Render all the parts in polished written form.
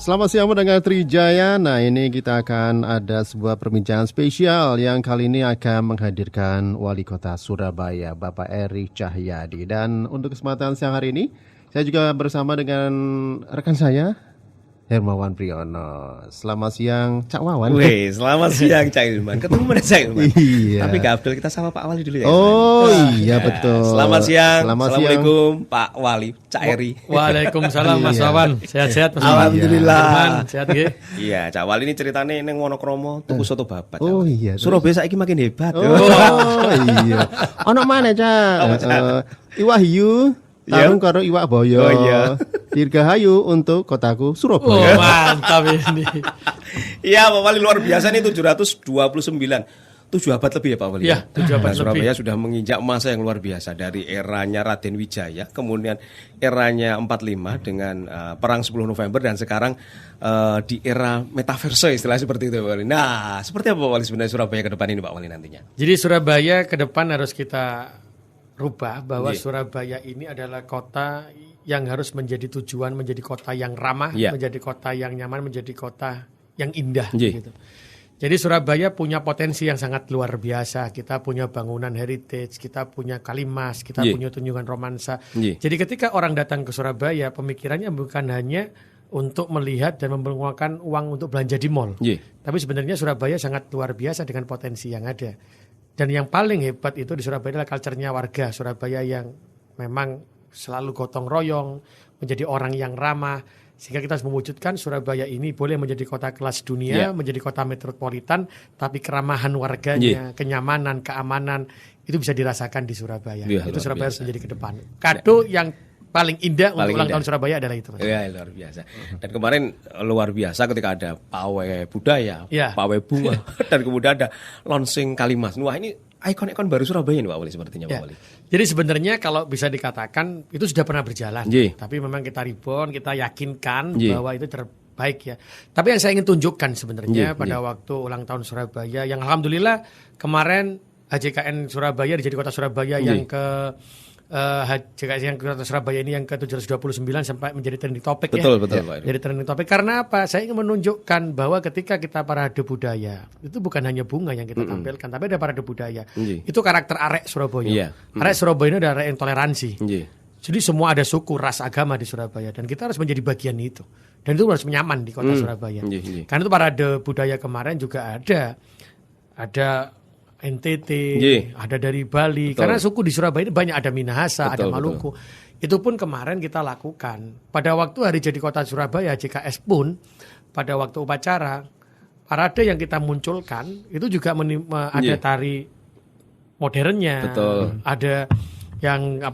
Selamat siang mendengar Trijaya. Nah, ini kita akan ada sebuah perbincangan spesial yang kali ini akan menghadirkan Wali Kota Surabaya, Bapak Eri Cahyadi. Dan untuk kesempatan siang hari ini, saya juga bersama dengan rekan saya, Hermawan Priyono. Selamat siang, Cak Wawan. Wih, selamat siang Cak Ilman. Ketemu mana Cak Ilman? Iya. Tapi gak Abdul, kita sama Pak Wali dulu ya. Oh iya betul. Selamat siang. Selamat Assalamualaikum Pak Wali, Cak Eri. Waalaikumsalam Mas Wawan. Sehat-sehat Mas. Alhamdulillah. Herman, sehat nggih. Iya, Cak Wali ini ceritanya neng Wonokromo tuku soto babat. Oh iya. Surabaya saiki makin hebat. Oh iya. Ono mana Cak? Iwahyu tarung karo iwak boyo. Oh, iya. Dirgahayu untuk kotaku Oh, Surabaya. mantap ini. Iya, Pak Wali luar biasa nih 729. 7 abad lebih ya Pak Wali. Ya, 7 abad Nah, Surabaya lebih. sudah menginjak masa yang luar biasa dari eranya Raden Wijaya, kemudian eranya 45 dengan perang 10 November dan sekarang di era metaverse istilah seperti itu Pak Wali. Nah, seperti apa Pak Wali sebenarnya Surabaya ke depan ini Pak Wali nantinya? Jadi Surabaya ke depan harus kita rubah bahwa Iya. Surabaya ini adalah kota yang harus menjadi tujuan, menjadi kota yang ramah, Iya. menjadi kota yang nyaman, menjadi kota yang indah Iya. gitu. Jadi Surabaya punya potensi yang sangat luar biasa. Kita punya bangunan heritage, kita punya Kalimas, kita Iya. punya tunjungan romansa. Iya. Jadi ketika orang datang ke Surabaya, pemikirannya bukan hanya untuk melihat dan mengeluarkan uang untuk belanja di mall. Iya. Tapi sebenarnya Surabaya sangat luar biasa dengan potensi yang ada. Dan yang paling hebat itu di Surabaya adalah culture-nya warga Surabaya yang memang selalu gotong royong, menjadi orang yang ramah. Sehingga kita harus mewujudkan Surabaya ini boleh menjadi kota kelas dunia, menjadi kota metropolitan, tapi keramahan warganya, kenyamanan, keamanan, itu bisa dirasakan di Surabaya. Iya, Itu luar Surabaya harus biasa. menjadi ke depan. Kado yang paling indah Paling untuk ulang indah. tahun Surabaya adalah itu. Mas. Ya luar biasa. Dan kemarin luar biasa ketika ada pawai budaya, Ya. pawai bunga, dan kemudian ada launching Kalimas. Wah ini ikon-ikon baru Surabaya ini Pak Wali sepertinya Pak Ya. Wali. Jadi sebenarnya kalau bisa dikatakan itu sudah pernah berjalan, Ye. tapi memang kita reborn, kita yakinkan Ye. bahwa itu terbaik ya. Tapi yang saya ingin tunjukkan sebenarnya Ye, pada waktu ulang tahun Surabaya, yang alhamdulillah kemarin HJKN Surabaya jadi kota Surabaya Ye. yang ke HJKN yang ke kota Surabaya ini yang ke 729 sampai menjadi trending topic Betul, ya. betul, Pak. Jadi trending topik karena apa? Saya ingin menunjukkan bahwa ketika kita parade budaya itu bukan hanya bunga yang kita tampilkan, tapi ada parade budaya. Iya. Itu karakter arek Surabaya. Iya. Arek Surabaya ini adalah arek yang toleransi. Iya. Jadi semua ada suku, ras, agama di Surabaya dan kita harus menjadi bagian itu. Dan itu harus nyaman di kota Surabaya. Iya, iya. Karena itu parade budaya kemarin juga ada NTT, Iya. ada dari Bali. Betul. Karena suku di Surabaya ini banyak, ada Minahasa, ada Betul, Maluku. Itu pun kemarin kita lakukan. Pada waktu hari jadi kota Surabaya, JKS pun pada waktu upacara parade yang kita munculkan itu juga ada Iya. tari modernnya, Betul. ada yang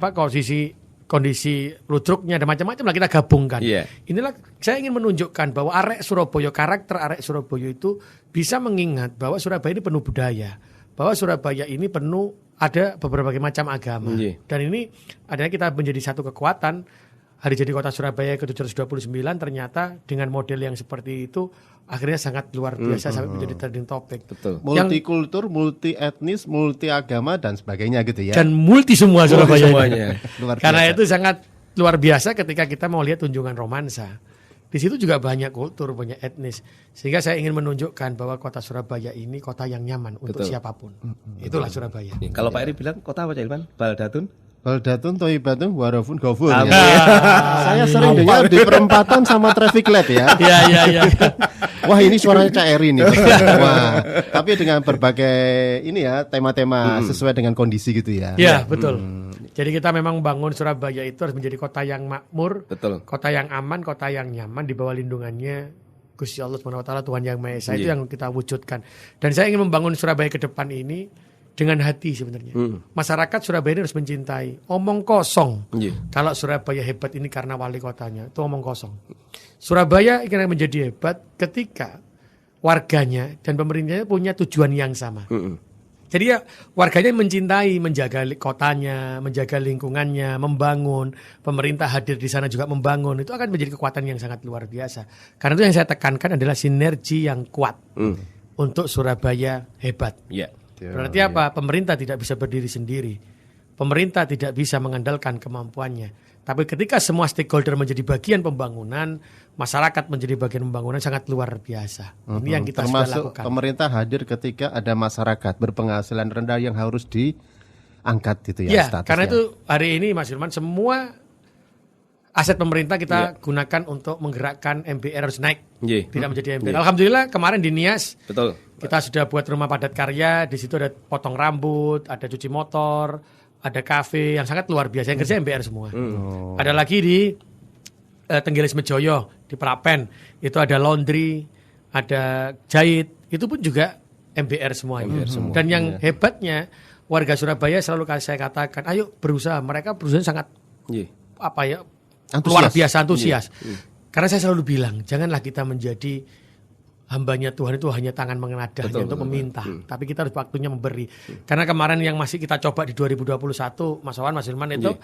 kondisi ludruknya, ada macam-macam lah kita gabungkan. Iya. Inilah saya ingin menunjukkan bahwa arek Surabaya, karakter arek Surabaya itu bisa mengingat bahwa Surabaya ini penuh budaya, bahwa Surabaya ini penuh ada beberapa macam agama. Iya. Dan ini adalah kita menjadi satu kekuatan. Hari jadi kota Surabaya ke-729 ternyata dengan model yang seperti itu akhirnya sangat luar biasa sampai menjadi trending topic. Betul. Multikultur, multi etnis, multi agama dan sebagainya gitu ya. Dan multi semua Surabaya ini. semuanya. Luar Karena biasa. itu sangat luar biasa ketika kita mau lihat tunjungan romansa. Di situ juga banyak kultur, banyak etnis. Sehingga saya ingin menunjukkan bahwa kota Surabaya ini kota yang nyaman untuk Betul. siapapun. Itulah Surabaya. Nih, kalau Pak Eri bilang kota apa Cak Ilman? Baldatun? Baldatun Thayyibatun Warafun Ghafur Amin. ya. Saya sering dengar di perempatan sama traffic light ya. Iya. Wah ini suaranya Cak Eri nih. Wah, tapi dengan berbagai ini ya tema-tema sesuai dengan kondisi gitu ya. Iya, betul. Jadi kita memang bangun Surabaya itu harus menjadi kota yang makmur, Betul. kota yang aman, kota yang nyaman di bawah lindungannya Gusti Allah Subhanahu wa taala, Tuhan Yang Maha Esa. Itu Iya. yang kita wujudkan. Dan saya ingin membangun Surabaya ke depan ini dengan hati sebenarnya. Masyarakat Surabaya ini harus mencintai. Omong kosong. Iya. Kalau Surabaya hebat ini karena wali kotanya, itu omong kosong. Surabaya ingin menjadi hebat ketika warganya dan pemerintahnya punya tujuan yang sama. Jadi ya warganya mencintai, menjaga kotanya, menjaga lingkungannya, membangun. Pemerintah hadir di sana juga membangun. Itu akan menjadi kekuatan yang sangat luar biasa. Karena itu yang saya tekankan adalah sinergi yang kuat untuk Surabaya hebat. Iya. Berarti apa? Pemerintah tidak bisa berdiri sendiri. pemerintah tidak bisa mengandalkan kemampuannya. Tapi ketika semua stakeholder menjadi bagian pembangunan, masyarakat menjadi bagian pembangunan sangat luar biasa. Ini yang kita sudah Termasuk lakukan. pemerintah hadir ketika ada masyarakat berpenghasilan rendah yang harus diangkat gitu Ya, statusnya. karena itu hari ini Mas Hilman semua aset pemerintah kita gunakan untuk menggerakkan MBR harus naik. Tidak menjadi MBR. Alhamdulillah kemarin di Nias Betul. kita sudah buat rumah padat karya, di situ ada potong rambut, ada cuci motor, ada kafe yang sangat luar biasa. Yang kerja MBR semua. Ada lagi di Tenggilis Mejoyo, di Prapen, itu ada laundry, ada jahit, itu pun juga MBR semua. Dan yang hebatnya warga Surabaya selalu saya katakan, ayo berusaha. Mereka berusaha sangat luar biasa antusias. Karena saya selalu bilang, janganlah kita menjadi hambanya Tuhan itu hanya tangan mengenadahnya untuk meminta. Tapi kita harus waktunya memberi. Karena kemarin yang masih kita coba di 2021, Mas Wawan, Mas Hilman itu,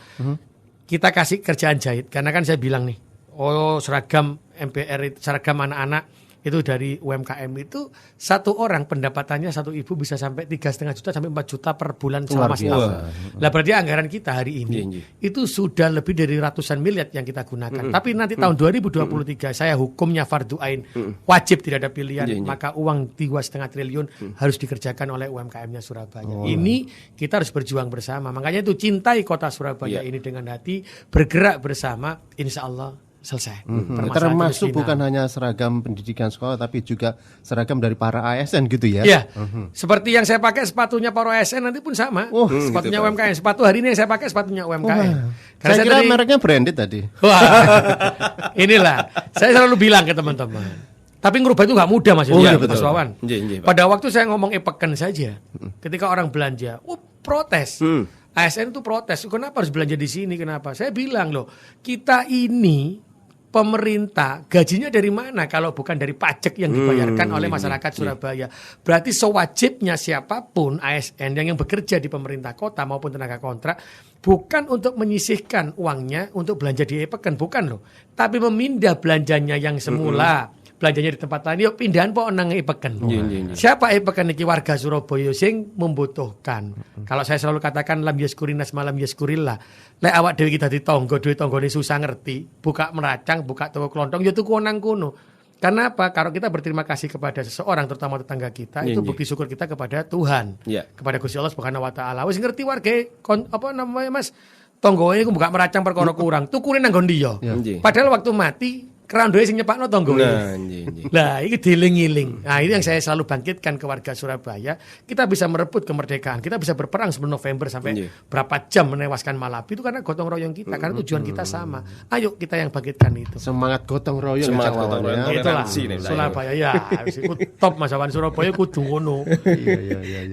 kita kasih kerjaan jahit. Karena kan saya bilang nih, seragam MPR itu, seragam anak-anak itu dari UMKM itu satu orang pendapatannya satu ibu bisa sampai 3,5 juta sampai 4 juta per bulan selama setahun. Lah berarti anggaran kita hari ini itu sudah lebih dari ratusan miliar yang kita gunakan. Tapi nanti tahun 2023 saya hukumnya fardhu ain, wajib tidak ada pilihan, maka uang 2,5 triliun harus dikerjakan oleh UMKM-nya Surabaya. Ini kita harus berjuang bersama. Makanya itu cintai kota Surabaya ini dengan hati, bergerak bersama, insya Allah selesai. Termasuk bukan hanya seragam pendidikan sekolah, tapi juga seragam dari para ASN gitu ya? Iya, seperti yang saya pakai sepatunya para ASN nanti pun sama. Sepatunya gitu, UMKM, sepatu hari ini yang saya pakai sepatunya UMKM. Karena saya kira mereknya branded tadi. Wah, inilah, saya selalu bilang ke teman-teman. Tapi ngerubah itu nggak mudah Mas Wawan. Pada waktu saya ngomong e-peken saja, ketika orang belanja, protes. ASN itu protes, kenapa harus belanja di sini, kenapa? Saya bilang loh, kita ini pemerintah gajinya dari mana kalau bukan dari pajak yang dibayarkan oleh masyarakat Surabaya. Berarti sewajibnya siapapun ASN yang bekerja di pemerintah kota maupun tenaga kontrak bukan untuk menyisihkan uangnya untuk belanja di e-peken, bukan loh. Tapi memindah belanjanya yang semula belanjanya di tempat lain, yuk pindahan po nang e-peken. Siapa e-peken iki warga Surabaya sing membutuhkan. Kalau saya selalu katakan lam yaskurinas malam yaskurillah. Lek awak dhewe kita ditonggo, duwe tanggane susah ngerti, buka meracang, buka toko klontong, ya tuku nang kono. Karena apa? Kalau kita berterima kasih kepada seseorang, terutama tetangga kita, itu bukti syukur kita kepada Tuhan, kepada Gusti Allah Subhanahu Wa Taala. Wis ngerti warga, apa namanya Mas? Tonggoe iku buka meracang perkara kurang, tukune nang nggon dia. Padahal waktu mati kerandoe sing nyepakno tonggo. Lah, iki dieling-eling. Nah, ini yang saya selalu bangkitkan ke warga Surabaya. Kita bisa merebut kemerdekaan. Kita bisa berperang 10 November sampai berapa jam menewaskan Malabi itu karena gotong royong kita, karena tujuan kita sama. Ayo kita yang bangkitkan itu. Semangat gotong royong. Semangat gotong royong. Itulah Surabaya ya. Top Mas Awan, Surabaya kudu ngono.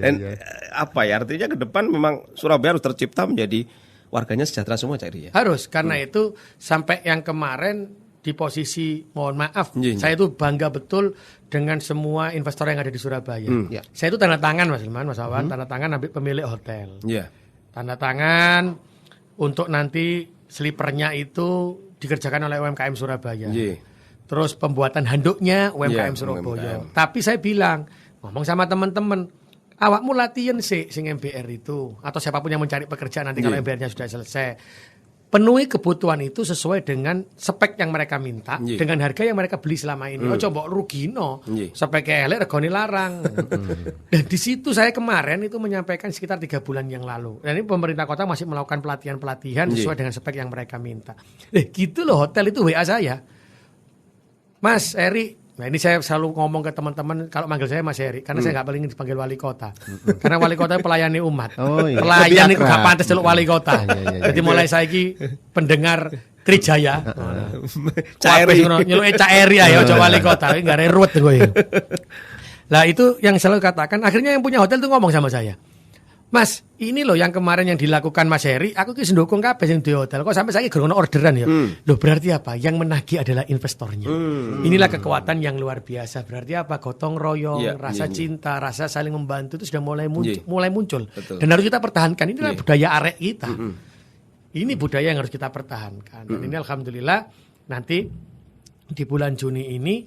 Dan apa ya artinya ke depan memang Surabaya harus tercipta menjadi warganya sejahtera semua Cak Iri ya. Harus, karena itu sampai yang kemarin di posisi, mohon maaf, saya itu bangga betul dengan semua investor yang ada di Surabaya. Saya itu tanda tangan Mas Hilman, Mas Awan, tanda tangan ambil pemilik hotel. Tanda tangan untuk nanti slipernya itu dikerjakan oleh UMKM Surabaya. Terus pembuatan handuknya UMKM Surabaya. Tapi saya bilang, ngomong sama teman-teman, awakmu latihan sing MBR itu, atau siapapun yang mencari pekerjaan nanti kalau MBR-nya sudah selesai. Penuhi kebutuhan itu sesuai dengan spek yang mereka minta, dengan harga yang mereka beli selama ini. Coba rugino, spek elek regane larang. Dan di situ saya kemarin itu menyampaikan sekitar 3 bulan yang lalu. Dan ini pemerintah kota masih melakukan pelatihan-pelatihan sesuai dengan spek yang mereka minta. Gitu loh, hotel itu WA saya. Mas Eri, nah ini saya selalu ngomong ke teman-teman kalau manggil saya Mas Eri, karena saya nggak paling dipanggil wali kota. Karena wali kota pelayani umat. Pelayan itu nggak pantas celuk wali kota. Jadi mulai saiki pendengar Trijaya. Cak Eri nyeluk Cak Eri ayo coba wali kota, nggak ruwet gue. Lah itu yang selalu katakan. Akhirnya yang punya hotel tuh ngomong sama saya, Mas, ini loh yang kemarin yang dilakukan Mas Heri, aku ki sendukung kabeh sing di hotel. Kok sampai saya gerungono orderan ya? Loh berarti apa? Yang menagih adalah investornya. Inilah kekuatan yang luar biasa. Berarti apa? Gotong royong, rasa cinta, rasa saling membantu itu sudah mulai muncul. Dan harus kita pertahankan. Inilah budaya arek kita. Ini budaya yang harus kita pertahankan. Dan ini alhamdulillah nanti di bulan Juni ini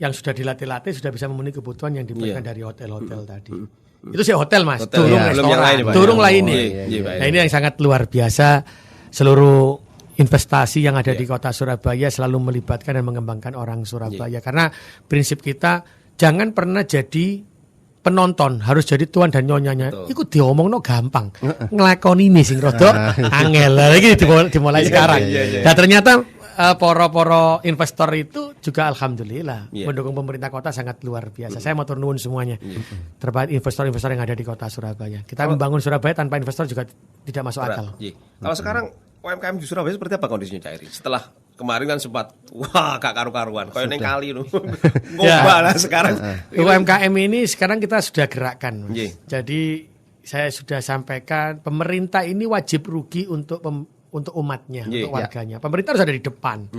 yang sudah dilatih-latih sudah bisa memenuhi kebutuhan yang diberikan dari hotel-hotel tadi. Itu sih hotel Mas, Hotel, turung ya. Belum yang restoran, lain, Pak. turung Oh, lainnya. iya, Pak. Nah ini yang sangat luar biasa. Seluruh investasi yang ada di kota Surabaya selalu melibatkan dan mengembangkan orang Surabaya. Karena prinsip kita jangan pernah jadi penonton, harus jadi tuan dan nyonyanya. Iku diomongno gampang. Nglakoni ini sing rada angel. Lagi dimulai sekarang. Dan ternyata poro-poro investor itu juga alhamdulillah mendukung pemerintah kota sangat luar biasa. Saya matur nuwun semuanya. Terbaik investor-investor yang ada di kota Surabaya. Kita membangun Surabaya tanpa investor juga tidak masuk akal. Kalau sekarang UMKM di Surabaya seperti apa kondisinya Cak Eri? Setelah kemarin kan sempat gak karu-karuan, koyo ning kali nu. Ngobah lah sekarang. UMKM ini sekarang kita sudah gerakkan, Mas. Jadi saya sudah sampaikan pemerintah ini wajib rugi untuk umatnya, untuk warganya. Pemerintah harus ada di depan,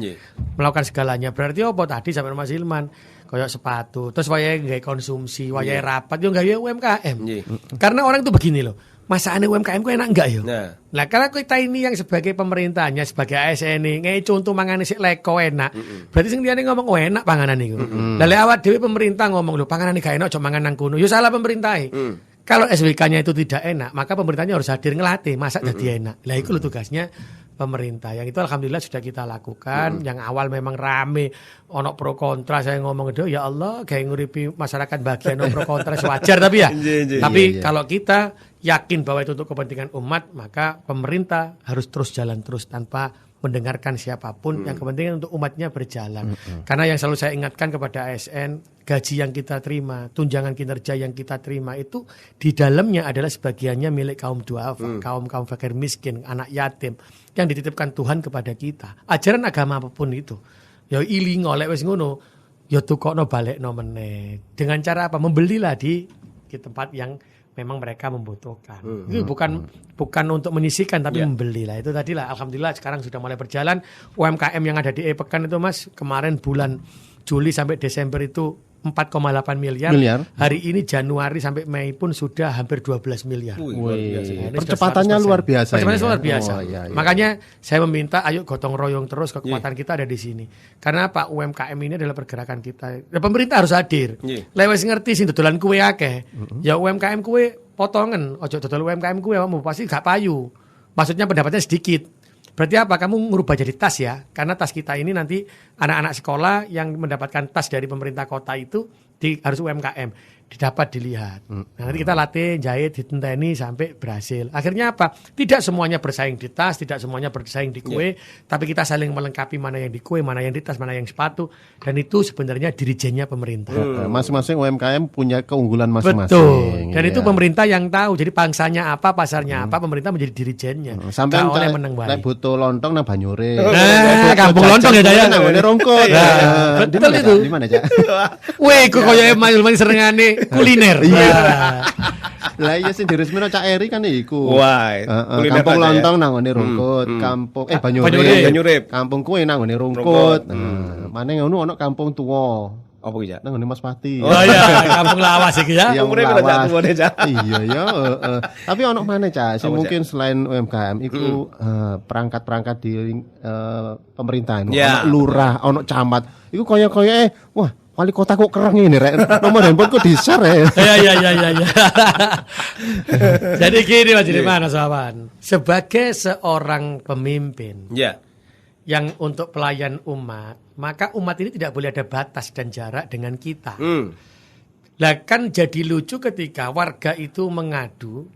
melakukan segalanya. Berarti apa tadi sampai Mas Hilman, koyok sepatu, terus wayahe nggawe konsumsi, wayahe rapat, yo nggawe UMKM. Karena orang itu begini loh, masaane UMKM ku enak enggak yo? Nah, karena kita ini yang sebagai pemerintahnya, sebagai ASN ini, ngei contoh mangane sik leko enak. Berarti sing liyane ngomong enak panganan niku. Lah lek awak dhewe pemerintah ngomong lho panganan iki gak enak aja mangan nang kono. Yo salah pemerintah. Kalau SWK-nya itu tidak enak, maka pemerintahnya harus hadir ngelatih masak jadi enak. Lah itu tugasnya pemerintah. Yang itu alhamdulillah sudah kita lakukan. Yang awal memang rame, ono pro kontra. Saya ngomong itu, ya Allah, kayak nguripi masyarakat bagian ono pro kontra wajar tapi ya. Tapi kalau kita yakin bahwa itu untuk kepentingan umat, maka pemerintah harus terus jalan terus tanpa mendengarkan siapapun. Yang kepentingan untuk umatnya berjalan. Karena yang selalu saya ingatkan kepada ASN, gaji yang kita terima, tunjangan kinerja yang kita terima itu di dalamnya adalah sebagiannya milik kaum duafa, kaum fakir miskin, anak yatim yang dititipkan Tuhan kepada kita. Ajaran agama apapun itu, ya iling oleh wis ngono, ya tukokno balekno meneh. Dengan cara apa? Membelilah di tempat yang memang mereka membutuhkan. Itu bukan untuk menyisihkan tapi membelilah. Itu tadilah alhamdulillah sekarang sudah mulai berjalan. UMKM yang ada di Pekan itu Mas, kemarin bulan Juli sampai Desember itu 4,8 miliar. Hari ini Januari sampai Mei pun sudah hampir 12 miliar. Percepatannya luar biasa. Percepatannya luar biasa. Iya. Makanya saya meminta ayo gotong royong terus, kekuatan kita ada di sini. Karena Pak UMKM ini adalah pergerakan kita. Ya, pemerintah harus hadir. Lewes ngerti sing dodolan kue akeh. Ya UMKM kue potongan, ojo dodol UMKM kue kamu pasti gak payu. Maksudnya pendapatnya sedikit. Berarti apa? Kamu merubah jadi tas ya. Karena tas kita ini nanti anak-anak sekolah yang mendapatkan tas dari pemerintah kota itu harus UMKM. Didapat dilihat. Nah, nanti kita latih, jahit, ditenteni sampai berhasil. Akhirnya apa? Tidak semuanya bersaing di tas, tidak semuanya bersaing di kue. Tapi kita saling melengkapi mana yang di kue, mana yang di tas, mana yang sepatu. Dan itu sebenarnya dirijennya pemerintah. Masing-masing UMKM punya keunggulan masing-masing. Betul. Dan itu pemerintah yang tahu. Jadi pangsanya apa, pasarnya apa, pemerintah menjadi dirijennya. Sampai oleh menang balik. butuh lontong nang Banyure. Kampung lontong ya Jaya. Nang ngene Rongkot. Betul itu. Di mana, Cak? Weh, kok koyo Mas serengane kuliner. Lah iya sing diresmino Cak Eri kan iku. Wah, kampung lontong nang ngene Rongkot, kampung Banyure. Kampung kue nang ngene Rongkot. Maneh ngono ana kampung tuwa. Apa iki, Cak? Nang ngene Mas Pati. Oh iya, kampung lawas iki ya. Umure pira Cak tuwane, Cak? Iya ya, tapi ono maneh Cak, sing mungkin selain UMKM iku perangkat-perangkat di pemerintahan, ono lurah, ono camat. Iku kaya-kaya wah, wali kota kok kereng ini rek. Nomor handphone kok di-share ya. Iya. Jadi gini Mas Jiriman Sawan. Sebagai seorang pemimpin yang untuk pelayan umat, maka umat ini tidak boleh ada batas dan jarak dengan kita. Lah kan jadi lucu ketika warga itu mengadu.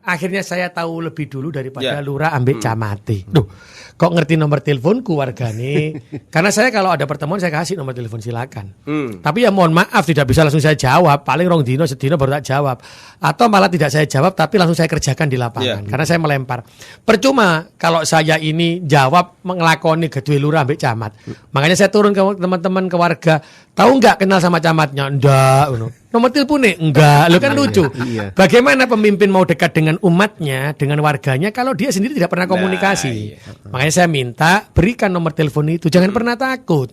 Akhirnya saya tahu lebih dulu daripada lurah ambek camate. Duh, kok ngerti nomor teleponku wargane? Karena saya kalau ada pertemuan saya kasih nomor telepon silakan. Tapi ya mohon maaf tidak bisa langsung saya jawab. Paling rong dino sedino baru tak jawab. Atau malah tidak saya jawab tapi langsung saya kerjakan di lapangan. Karena saya melempar. Percuma kalau saya ini jawab mengelakoni gedhe lurah ambek camat. Makanya saya turun ke teman-teman ke warga. Tahu nggak kenal sama camatnya? Enggak. Nomor teleponnya? Enggak. Lo kan lucu. Bagaimana pemimpin mau dekat dengan umatnya, dengan warganya kalau dia sendiri tidak pernah komunikasi. Makanya saya minta berikan nomor telepon itu. Jangan pernah takut.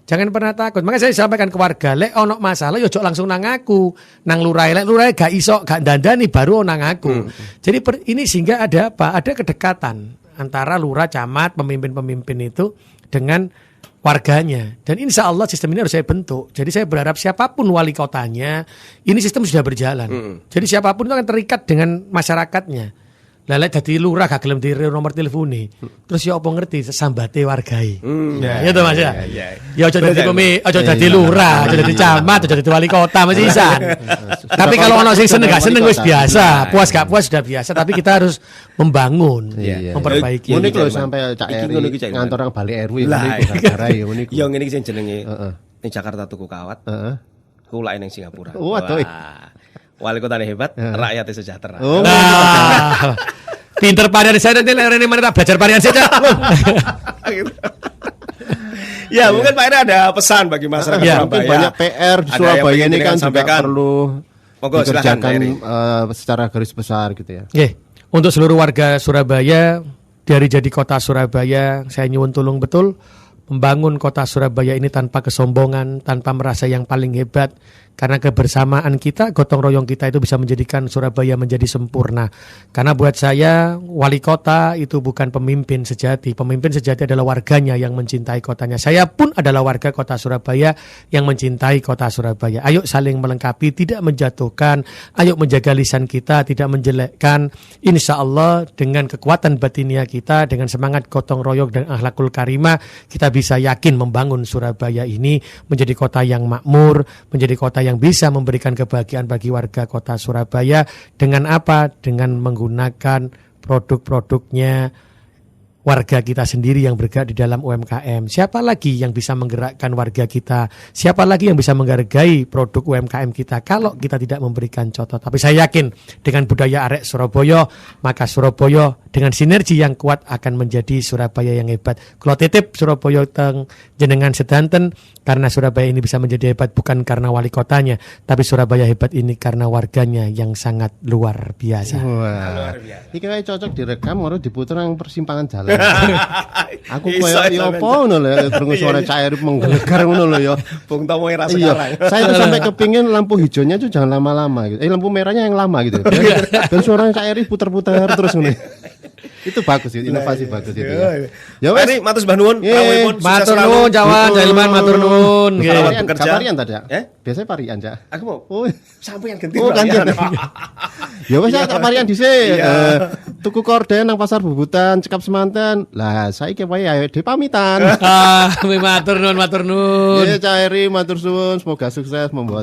Jangan pernah takut. Makanya saya sampaikan ke warga, lek ono masalah yo jok langsung nang aku. Nang lurah gak iso, gak dandani baru nang aku. Jadi ini sehingga ada apa? Ada kedekatan antara lurah, camat, pemimpin-pemimpin itu dengan warganya. Dan insya Allah sistem ini harus saya bentuk. Jadi saya berharap siapapun wali kotanya, ini sistem sudah berjalan. Jadi siapapun itu akan terikat dengan masyarakatnya. Lelek dadi lurah gak gelem diri nomor telepone. Terus ya apa ngerti sambate wargai. Ya itu Mas ya. Ya aja dadi lurah, aja dadi camat, aja dadi wali kota mesti isan. Tapi kalau ono sing seneng gak seneng wis biasa, puas gak puas sudah biasa, tapi kita harus membangun, memperbaiki. Unik lho sampai Cak Eri ngantor nang balik RW ngene iku gara-gara ya unik. Ya ngene iki sing jenenge ning Jakarta tuku kawat. Heeh. Kulake ning Singapura. Waduh. Wali kotanya hebat, rakyatnya sejahtera. Nah, pinter parian saya nanti Rene mana belajar parian saja. Ya mungkin Pak Eri ada pesan bagi masyarakat Ya, Mungkin Surabaya. banyak PR di Ada yang Surabaya ingin ini kan juga sampaikan. perlu Monggo, silakan, dikerjakan Eri. secara garis besar gitu ya. Oke, untuk seluruh warga Surabaya, dari jadi kota Surabaya, saya nyuwun tulung betul membangun kota Surabaya ini tanpa kesombongan, tanpa merasa yang paling hebat. Karena kebersamaan kita, gotong royong kita itu bisa menjadikan Surabaya menjadi sempurna. Karena buat saya, wali kota itu bukan pemimpin sejati. Pemimpin sejati adalah warganya yang mencintai kotanya. Saya pun adalah warga kota Surabaya yang mencintai kota Surabaya. Ayo saling melengkapi, tidak menjatuhkan. Ayo menjaga lisan kita, tidak menjelekkan. Insya Allah dengan kekuatan batinia kita, dengan semangat gotong royong dan akhlakul karimah, kita bisa yakin membangun Surabaya ini menjadi kota yang makmur, menjadi kota yang bisa memberikan kebahagiaan bagi warga kota Surabaya. Dengan apa? Dengan menggunakan produk-produknya warga kita sendiri yang bergerak di dalam UMKM. Siapa lagi yang bisa menggerakkan warga kita? Siapa lagi yang bisa menghargai produk UMKM kita kalau kita tidak memberikan contoh? Tapi saya yakin dengan budaya arek Surabaya, maka Surabaya dengan sinergi yang kuat akan menjadi Surabaya yang hebat. Kalau titip Surabaya teng jenengan sedanten, karena Surabaya ini bisa menjadi hebat bukan karena wali kotanya, tapi Surabaya hebat ini karena warganya yang sangat luar biasa. Wah. Iki kayak cocok direkam harus diputer nang persimpangan jalan. Aku Iso, koyo iso, ya apa ngono lho, krungu suara Cak Eri menggelegar ngono lho ya. Bung Tomo era Iya, sekarang. saya tuh sampai kepingin lampu hijaunya tuh jangan lama-lama gitu. Lampu merahnya yang lama gitu. Dan suara Cak Eri putar-putar terus ngono. Itu bagus itu, inovasi bagus itu. Ya Pak wes. Eri, matur Mbah Nuwun, Iya, rawuhipun, sukses Matur selalu. nuwun Jawa, Jalman matur nuwun. Nggih. Selamat bekerja. Parian tadi ya? Eh? Biasanya parian Cak. Aku mau Oh, sampeyan ganti. oh Pak. ganti. Ya wes tak parian dhisik. Tuku korden nang pasar Bubutan, cekap semanten. Lah saiki wae ayo dipamitan. Matur nuwun, matur nuwun. Ya Cak Eri matur suwun, semoga sukses membawa